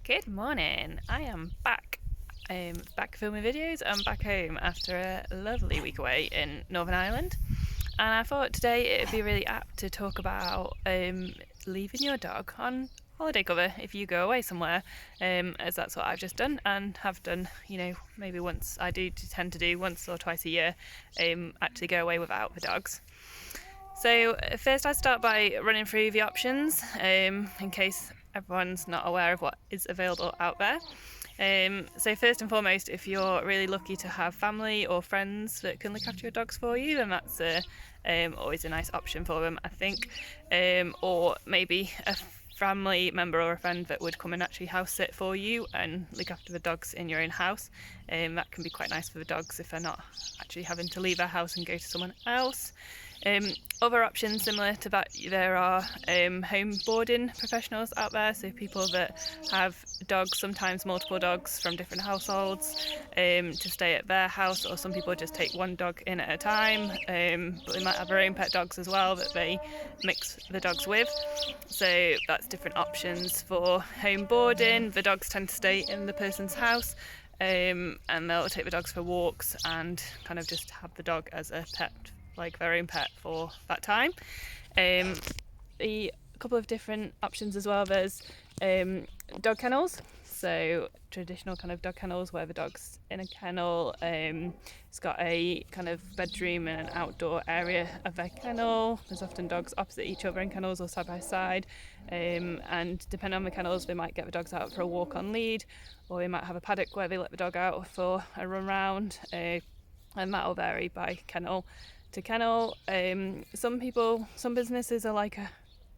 Good morning. I am back. Back filming videos. I'm back home after a lovely week away in Northern Ireland, and I thought today it would be really apt to talk about leaving your dog on holiday cover if you go away somewhere, as that's what I've just done and have done. Maybe once I do tend to do once or twice a year, actually go away without the dogs. So first I start by running through the options in case everyone's not aware of what is available out there. So first and foremost, if you're really lucky to have family or friends that can look after your dogs for you, then that's always a nice option for them, I think. Or maybe a family member or a friend that would come and actually house sit for you and look after the dogs in your own house. That can be quite nice for the dogs if they're not actually having to leave their house and go to someone else. Other options similar to that, there are home boarding professionals out there, so people that have dogs, sometimes multiple dogs from different households, to stay at their house, or some people just take one dog in at a time, but they might have their own pet dogs as well that they mix the dogs with. So that's different options for home boarding. The dogs tend to stay in the person's house, and they'll take the dogs for walks and kind of just have the dog as a pet, like their own pet for that time. A couple of different options as well. There's dog kennels, so traditional kind of dog kennels where the dog's in a kennel. It's got a kind of bedroom and an outdoor area of their kennel. There's often dogs opposite each other in kennels or side by side, and depending on the kennels, they might get the dogs out for a walk on lead, or they might have a paddock where they let the dog out for a run round, and that'll vary by kennel to kennel. Some businesses are like a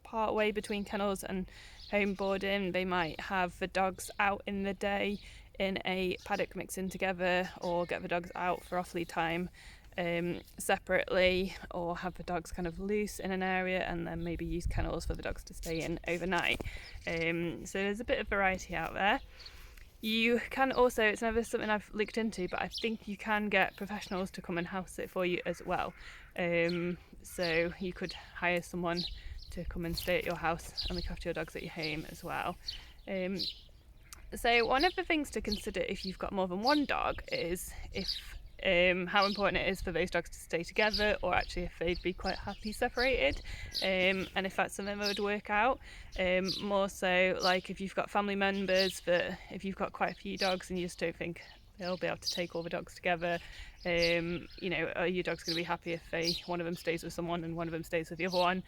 part way between kennels and home boarding. They might have the dogs out in the day in a paddock mixing together, or get the dogs out for off lead time separately, or have the dogs kind of loose in an area and then maybe use kennels for the dogs to stay in overnight. So there's a bit of variety out there. You can also, it's never something I've looked into, but I think you can get professionals to come and house sit for you as well. So you could hire someone to come and stay at your house and look after your dogs at your home as well. So one of the things to consider if you've got more than one dog is if how important it is for those dogs to stay together, or actually if they'd be quite happy separated, and if that's something that would work out. More so like if you've got family members, that if you've got quite a few dogs and you just don't think they'll be able to take all the dogs together, are your dogs going to be happy if one of them stays with someone and one of them stays with the other one?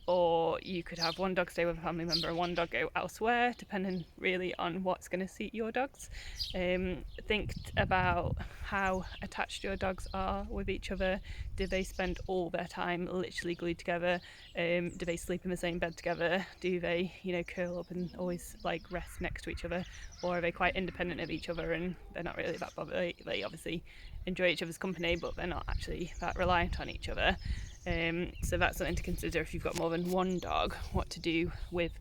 Or you could have one dog stay with a family member and one dog go elsewhere, depending really on what's going to suit your dogs. Think about how attached your dogs are with each other. Do they spend all their time literally glued together? Do they sleep in the same bed together? Do they, curl up and always like rest next to each other? Or are they quite independent of each other and they're not really that bothered? They obviously enjoy each other's company, but they're not actually that reliant on each other. So that's something to consider if you've got more than one dog, what to do with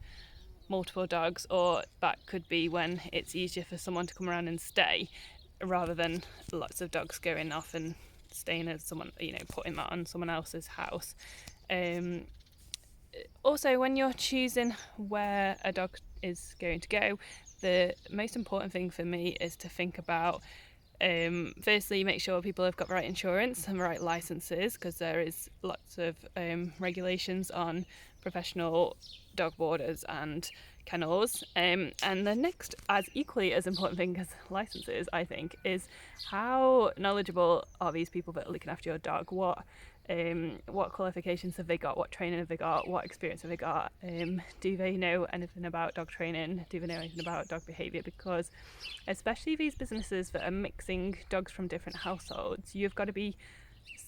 multiple dogs. Or that could be when it's easier for someone to come around and stay, rather than lots of dogs going off and staying as someone, putting that on someone else's house. Also, when you're choosing where a dog is going to go, the most important thing for me is to think about, firstly, make sure people have got the right insurance and the right licenses, because there is lots of regulations on professional dog boarders and kennels. And the next, as equally as important thing as licenses, I think, is how knowledgeable are these people that are looking after your dog? What qualifications have they got? What training have they got? What experience have they got? Do they know anything about dog training? Do they know anything about dog behaviour? Because especially these businesses that are mixing dogs from different households, you've got to be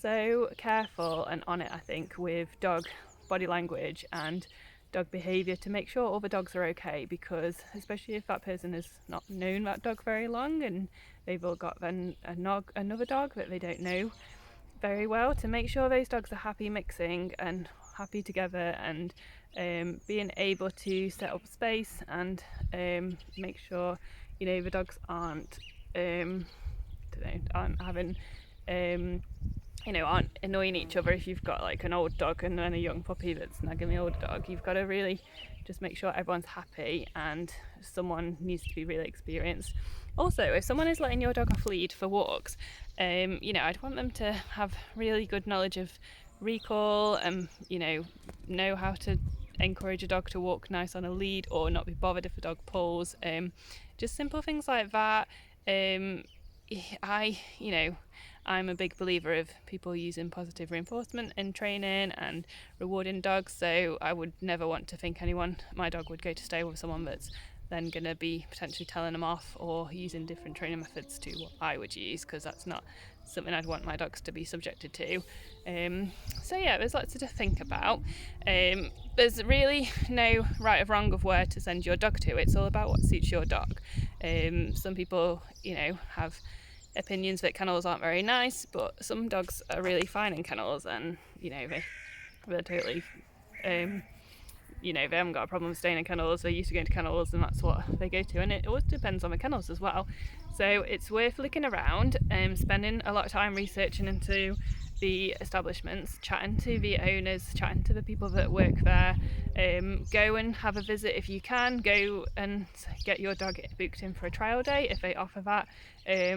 so careful and on it, I think, with dog body language and dog behaviour to make sure all the dogs are okay. Because especially if that person has not known that dog very long and they've all got then another dog that they don't know very well, to make sure those dogs are happy mixing and happy together, and being able to set up space and make sure the dogs aren't having aren't annoying each other. If you've got like an old dog and then a young puppy that's nagging the older dog, you've got to really just make sure everyone's happy, and someone needs to be really experienced. Also, if someone is letting your dog off lead for walks, I'd want them to have really good knowledge of recall and know how to encourage a dog to walk nice on a lead or not be bothered if a dog pulls. Just simple things like that. um, I I'm a big believer of people using positive reinforcement in training and rewarding dogs, so I would never want to think my dog would go to stay with someone that's then going to be potentially telling them off or using different training methods to what I would use, because that's not something I'd want my dogs to be subjected to. So yeah, there's lots to think about. There's really no right or wrong of where to send your dog to. It's all about what suits your dog. Some people, have opinions that kennels aren't very nice, but some dogs are really fine in kennels, and they're totally they haven't got a problem staying in kennels. They're used to going to kennels, and that's what they go to. And it always depends on the kennels as well. So it's worth looking around and spending a lot of time researching into the establishments, chatting to the owners, chatting to the people that work there. Go and have a visit if you can. Go and get your dog booked in for a trial day if they offer that,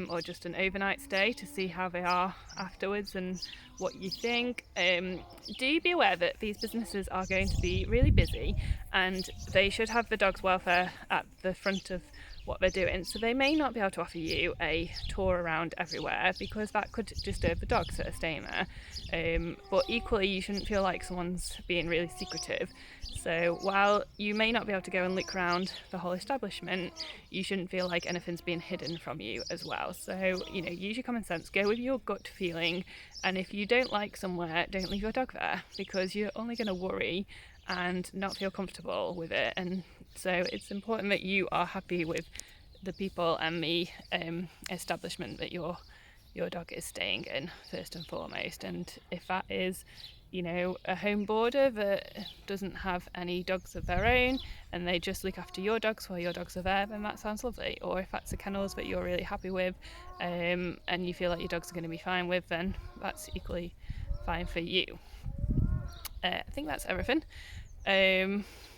or just an overnight stay to see how they are afterwards and what you think. Do be aware that these businesses are going to be really busy, and they should have the dog's welfare at the front of what they're doing, so they may not be able to offer you a tour around everywhere, because that could disturb the dogs that are staying there. But equally, you shouldn't feel like someone's being really secretive. So while you may not be able to go and look around the whole establishment, you shouldn't feel like anything's being hidden from you as well. So use your common sense, go with your gut feeling, and if you don't like somewhere, don't leave your dog there, because you're only going to worry and not feel comfortable with it. And so it's important that you are happy with the people and the establishment that your dog is staying in, first and foremost. And if that is a home boarder that doesn't have any dogs of their own and they just look after your dogs while your dogs are there, then that sounds lovely. Or if that's a kennels that you're really happy with, and you feel like your dogs are going to be fine with, then that's equally fine for you. I think that's everything.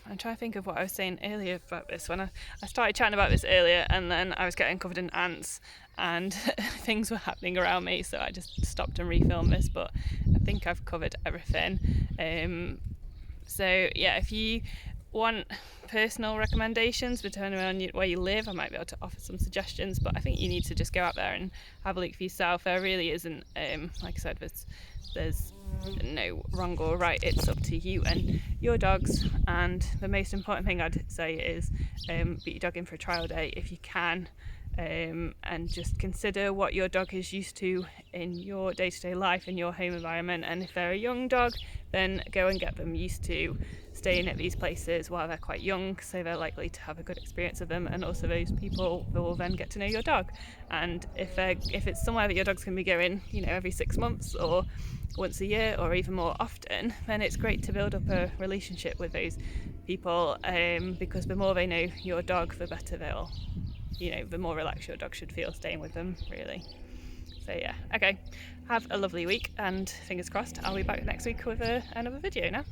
I'm trying to think of what I was saying earlier about this. When I started chatting about this earlier, and then I was getting covered in ants and things were happening around me, so I just stopped and refilmed this, but I think I've covered everything. So yeah, if you want personal recommendations depending on where you live, I might be able to offer some suggestions, but I think you need to just go out there and have a look for yourself. There really isn't, like I said, there's no wrong or right. It's up to you and your dogs. And the most important thing I'd say is put your dog in for a trial day if you can, and just consider what your dog is used to in your day-to-day life, in your home environment. And if they're a young dog, then go and get them used to staying at these places while they're quite young, so they're likely to have a good experience of them, and also those people will then get to know your dog. And if it's somewhere that your dog's going to be going every 6 months or once a year or even more often, then it's great to build up a relationship with those people, because the more they know your dog, the better they'll the more relaxed your dog should feel staying with them, really. So yeah, okay, have a lovely week, and fingers crossed I'll be back next week with another video now.